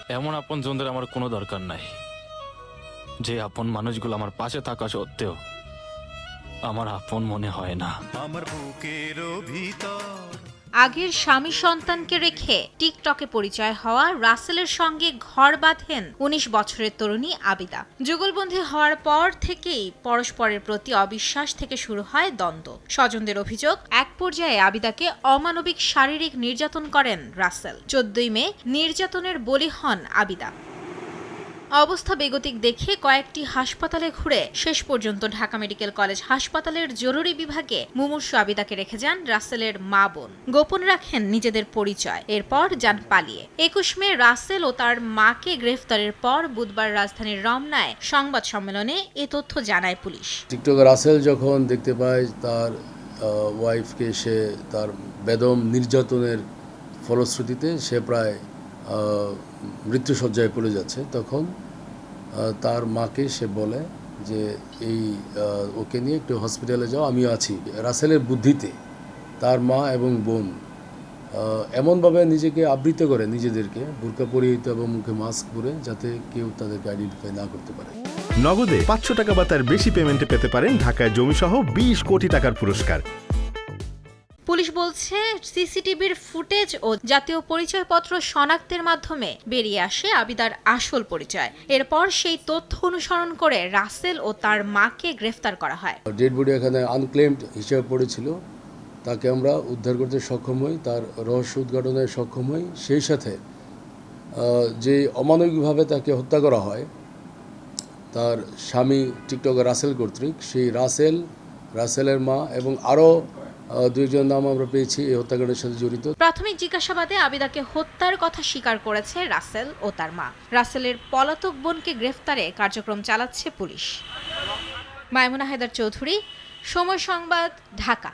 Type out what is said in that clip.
এমন আপনজনদের আমার কোনো দরকার নাই, যে আপন মানুষগুলো আমার পাশে থাকা সত্ত্বেও আমার আপন মনে হয় না। আমার বুকের ভিতর আগের স্বামী সন্তানকে রেখে টিকটকে পরিচয় হওয়া রাসেলের সঙ্গে ঘর বাঁধেন ১৯ বছরের তরুণী আবিদা। যুগলবন্দী হওয়ার পর থেকেই পরস্পরের প্রতি অবিশ্বাস থেকে শুরু হয় দ্বন্দ্ব। স্বজনদের অভিযোগ, এক পর্যায়ে আবিদাকে অমানবিক শারীরিক নির্যাতন করেন রাসেল। ১৪ই মে নির্যাতনের বলি হন আবিদা। অবস্থা বেগতিক দেখে কয়েকটি হাসপাতালে ঘুরে শেষ পর্যন্ত ঢাকা মেডিকেল কলেজ হাসপাতালের জরুরি বিভাগে মুমূর্ষু আবিদাকে রেখে যান রাসেলের মা বোন। গোপন রাখেন নিজেদের পরিচয়, এরপর যান পালিয়ে। ২১ মে রাসেল ও তার মাকে গ্রেফতারের পর বুধবার রাজধানীর রমনায় সংবাদ সম্মেলনে এ তথ্য জানায় পুলিশ। টিকটকার রাসেল যখন দেখতে পায় তার ওয়াইফকে সে তার বেদম নির্যাতনের ফলশ্রুতিতে সে প্রায় মৃত্যুশয্যায় পড়ে যাচ্ছে, তখন তার মাকে সে বলে যে এই ওকে নিয়ে একটু হসপিটালে যাও, আমিও আছি। রাসেলের বুদ্ধিতে তার মা এবং বোন এমনভাবে নিজেকে আবৃত করে, নিজেদেরকে বোরকা পরিহিত এবং মুখে মাস্ক পরে, যাতে কেউ তাদেরকে আইডেন্টিফাই না করতে পারে। নগদে ৫০০ টাকা বা তার বেশি পেমেন্টে পেতে পারেন ঢাকায় জমিসহ ২০ কোটি টাকার পুরস্কার। পুলিশ বলছে, সিসিটিভির ফুটেজ ও জাতীয় পরিচয়পত্র শনাক্তের মাধ্যমে বেরিয়ে আসে আবিদার আসল পরিচয়। এরপর সেই তথ্য অনুসরণ করে রাসেল ও তার মাকে গ্রেফতার করা হয়। ডেড বডি এখানে আনক্লেমড হিসেবে পড়েছিল, তাকে আমরা উদ্ধার করতে সক্ষম হই, তার রহস্য উদ্ঘাটনে সক্ষম হই। সেই সাথে যে অমানবিকভাবে তাকে হত্যা করা হয় তার স্বামী টিকটকার রাসেল কর্তৃক, সেই রাসেলের মা এবং আরও দুইজন নাম আমরা পেয়েছি এই হত্যাকাণ্ডের সাথে জড়িত। প্রাথমিক জিজ্ঞাসাবাদে আবিদাকে হত্যার কথা স্বীকার করেছে রাসেল ও তার মা। রাসেলের পলাতক বোনকে গ্রেফতারে কার্যক্রম চালাচ্ছে পুলিশ। মাইমুনা হায়দার চৌধুরী, সময় সংবাদ, ঢাকা।